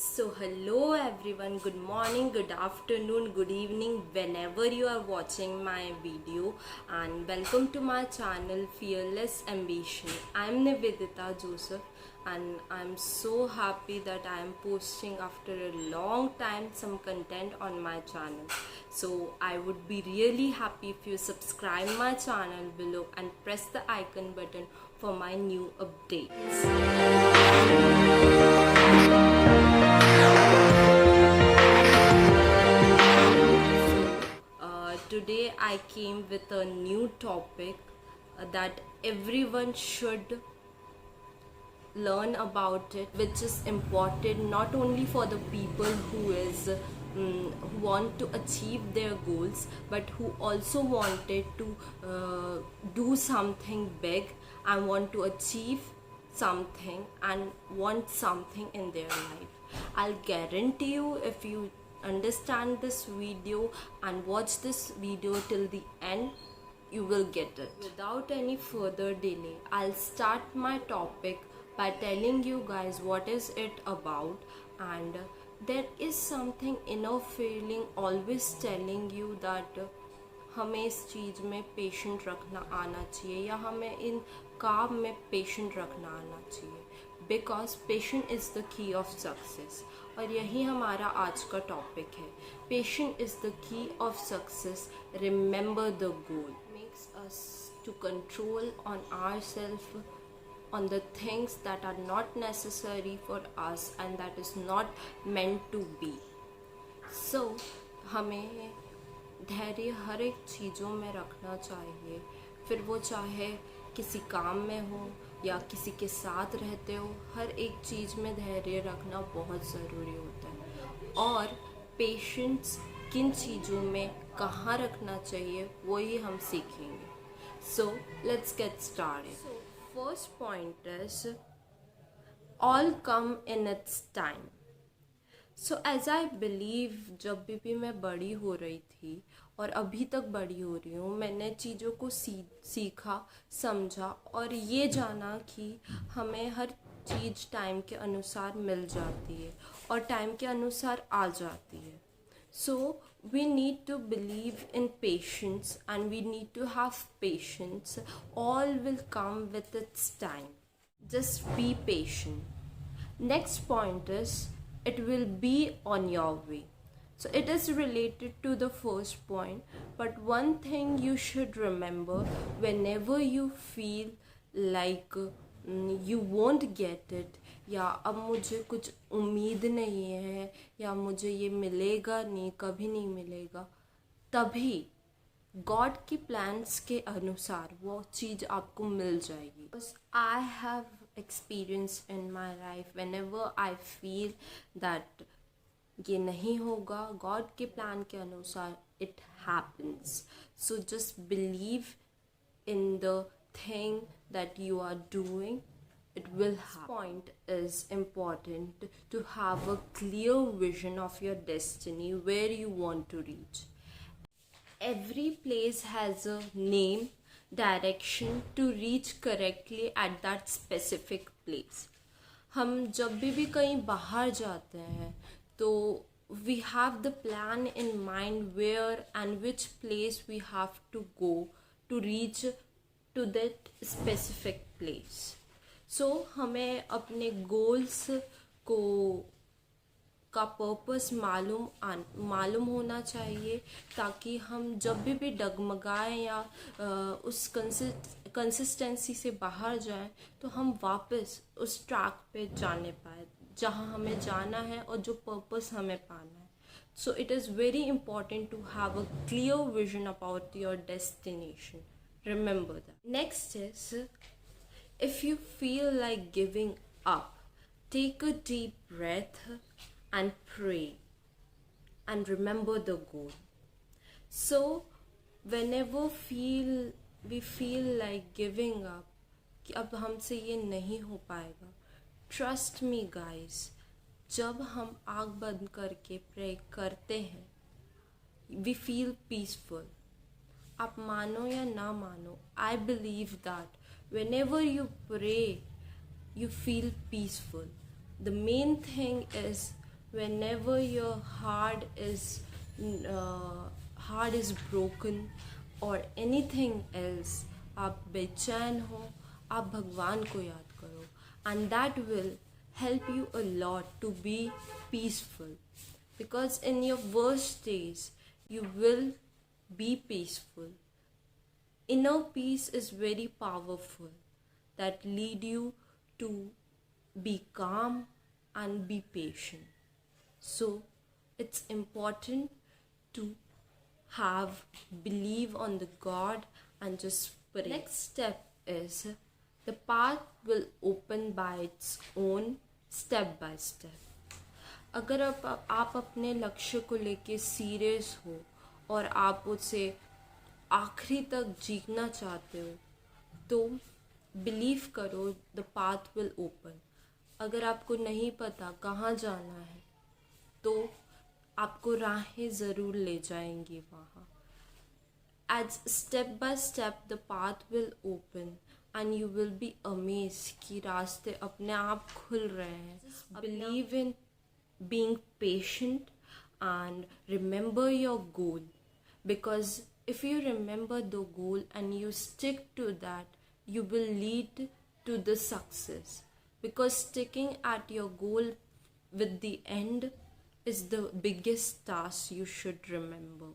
So, hello everyone, good morning, good afternoon, good evening, whenever you are watching my video, and welcome to my channel Fearless Ambition. I'm Nivedita Joseph, and I'm so happy that I'm posting after a long time some content on my channel. So, I would be really happy if you subscribe my channel below and press the icon button for my new updates. Today I came with a new topic that everyone should learn about it, which is important not only for the people who want to achieve their goals, but who also wanted to do something big and want to achieve something and want something in their life. I'll guarantee you, if you understand this video and watch this video till the end, you will get it. Without any further delay, I'll start my topic by telling you guys what is it about. And there is something inner feeling always telling you that हमें इस चीज़ में patient रखना आना चाहिए, या हमें इन काम में पेशेंट रखना आना चाहिए, because patient is the key of success. और यही हमारा आज का टॉपिक है. Patient is the key of success. Remember the goal. Makes us to control on ourselves, on the things that are not necessary for us and that is not meant to be. So हमें धैर्य हर एक चीज़ों में रखना चाहिए, फिर वो चाहे किसी काम में हो या किसी के साथ रहते हो. हर एक चीज़ में धैर्य रखना बहुत ज़रूरी होता है. और पेशेंस किन चीज़ों में कहाँ रखना चाहिए वो ही हम सीखेंगे. So let's get started. First point is all come in its time. So as I believe, जब भी मैं बड़ी हो रही थी और अभी तक बड़ी हो रही हूँ, मैंने चीज़ों को सीखा, समझा और ये जाना कि हमें हर चीज़ टाइम के अनुसार मिल जाती है और टाइम के अनुसार आ जाती है. So we need to believe in patience and we need to have patience. All will come with its time. Just be patient. Next point is it will be on your way. So it is related to the first point, but one thing you should remember, whenever you feel like you won't get it, या अब मुझे कुछ उम्मीद नहीं है, या मुझे ये मिलेगा नहीं, कभी नहीं मिलेगा, तभी गॉड की प्लान्स के अनुसार वो चीज़ आपको मिल जाएगी. Because I have experience in my life, when ever I feel that ये नहीं होगा गॉड के प्लान के अनुसार, it happens. So just believe in the thing that you are doing, it will happen. Point is important to have a clear vision of your destiny, where you want to reach. Every place has a name, direction to reach correctly at that specific place. हम जब भी कहीं बाहर जाते हैं तो we have the plan in mind where and which place we have to go to reach to that specific place. So हमें अपने गोल्स को का पर्पस मालूम होना चाहिए, ताकि हम जब भी डगमगाएं या उस कंसिस्टेंसी से बाहर जाएं तो हम वापस उस ट्रैक पे जाने पाए जहां हमें जाना है और जो पर्पस हमें पाना है. So it is very important to have a clear vision about your destination. Remember that. Next is, if you feel like giving up, take a deep breath and pray and remember the goal. So whenever we feel like giving up, कि अब हमसे ये नहीं हो पाएगा, trust me guys, जब हम आँख बंद करके प्रे करते हैं, we feel peaceful. आप मानो या ना मानो, I believe that whenever you pray, you feel peaceful. The main thing is whenever your heart is broken or anything else, आप बेचैन हो, आप भगवान को याद करो, and that will help you a lot to be peaceful, because in your worst days you will be peaceful. Inner peace is very powerful, that lead you to be calm and be patient. So it's important to have believe on the God and just pray. Next step is the path will open by its own, step by step. अगर आप अपने लक्ष्य को लेके serious हो और आप उसे आखिरी तक जीतना चाहते हो, तो बिलीव करो द पाथ विल ओपन. अगर आपको नहीं पता कहाँ जाना है, तो आपको राहें ज़रूर ले जाएंगी वहाँ. As step by step the path will open and you will be amazed कि रास्ते अपने आप खुल रहे हैं. Believe in being patient and remember your goal, because if you remember the goal and you stick to that, you will lead to the success, because sticking at your goal with the end is the biggest task you should remember.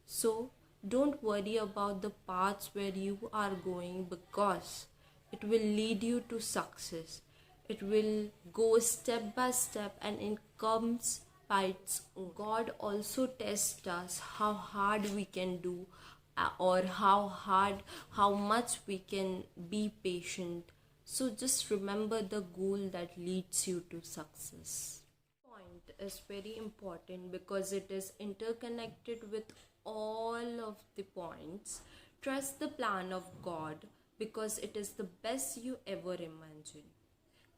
So don't worry about the paths where you are going, because it will lead you to success. It will go step by step and it comes by its own. God also tests us how hard we can do, or how much we can be patient. So just remember the goal that leads you to success. Point is very important because it is interconnected with all of the points. Trust the plan of God because it is the best you ever imagined.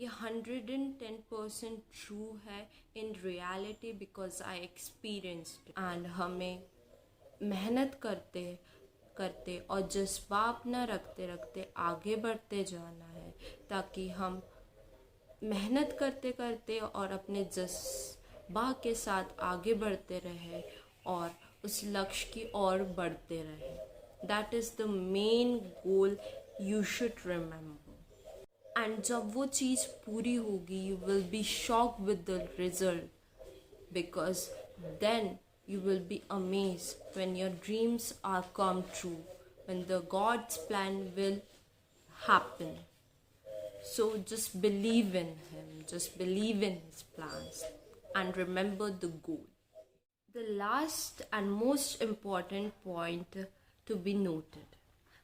ये 110% true है in reality because I experienced. And हमें मेहनत करते करते और जज्बा अपना रखते रखते आगे बढ़ते जाना है, ताकि हम मेहनत करते करते और अपने जज्बा के साथ आगे बढ़ते रहे और उस लक्ष्य की ओर बढ़ते रहे. That is the main goal you should remember. And जब वो चीज़ पूरी होगी, you will be shocked with the result, because then you will be amazed when your dreams are come true, when the God's plan will happen. So just believe in him, just believe in his plans and remember the goal. The last and most important point to be noted: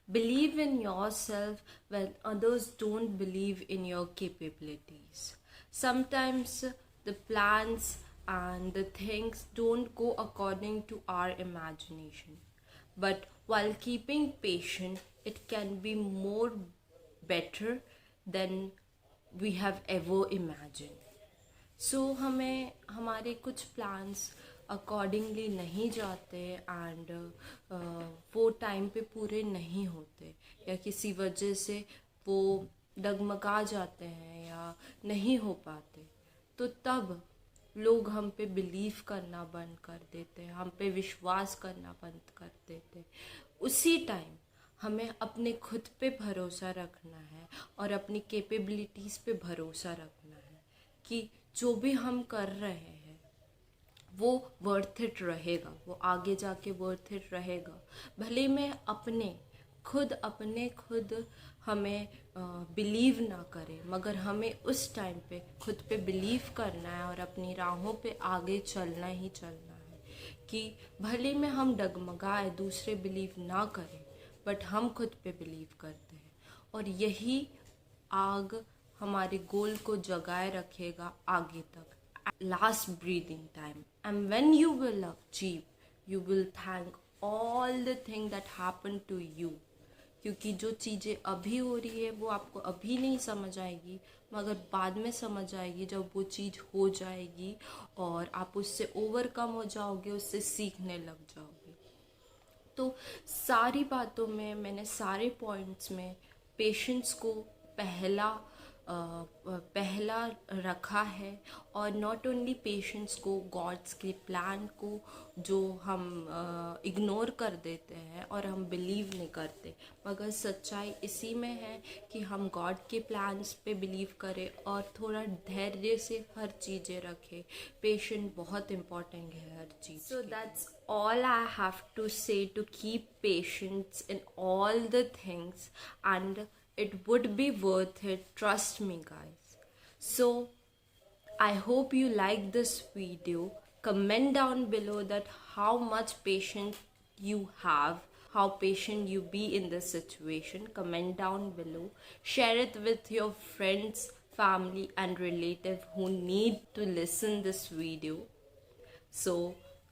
believe in yourself when others don't believe in your capabilities. Sometimes the plans and the things don't go according to our imagination, but while keeping patient, it can be more better than we have ever imagined. So हमें हमारे कुछ plans accordingly नहीं जाते and वो time पे पूरे नहीं होते, या किसी वजह से वो डगमगा जाते हैं या नहीं हो पाते, तो तब लोग हम पे बिलीव करना बंद कर देते हैं, हम पे विश्वास करना बंद कर देते. उसी टाइम हमें अपने खुद पे भरोसा रखना है और अपनी कैपेबिलिटीज़ पे भरोसा रखना है कि जो भी हम कर रहे हैं वो वर्थ इट रहेगा, वो आगे जाके वर्थ इट रहेगा. भले मैं अपने खुद हमें बिलीव ना करें, मगर हमें उस टाइम पे खुद पे बिलीव करना है और अपनी राहों पे आगे चलना ही चलना है. कि भले में हम डगमगाए, दूसरे बिलीव ना करें, बट हम खुद पे बिलीव करते हैं, और यही आग हमारे गोल को जगाए रखेगा आगे तक. Last breathing time, and when you will achieve, you will thank all the thing that happened to you. क्योंकि जो चीज़ें अभी हो रही है वो आपको अभी नहीं समझ आएगी, मगर बाद में समझ आएगी जब वो चीज़ हो जाएगी और आप उससे ओवरकम हो जाओगे, उससे सीखने लग जाओगे. तो सारी बातों में मैंने सारे पॉइंट्स में पेशेंस को पहला पहला रखा है, और नॉट ओनली पेशेंस को, गॉड्स के प्लान को जो हम इग्नोर कर देते हैं और हम बिलीव नहीं करते, मगर सच्चाई इसी में है कि हम गॉड के प्लान्स पे बिलीव करें और थोड़ा धैर्य से हर चीज़ें रखें। पेशेंट बहुत इम्पोर्टेंट है हर चीज़। So that's all I have to say to keep patience in all the things, and it would be worth it, trust me guys. So I hope you like this video. Comment down below that how much patience you have, how patient you be in this situation. Comment down below. Share it with your friends, family and relative who need to listen this video. So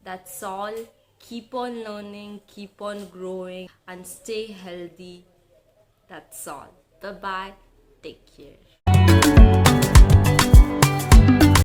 that's all. Keep on learning, keep on growing, and stay healthy. That's all. Bye bye. Take care.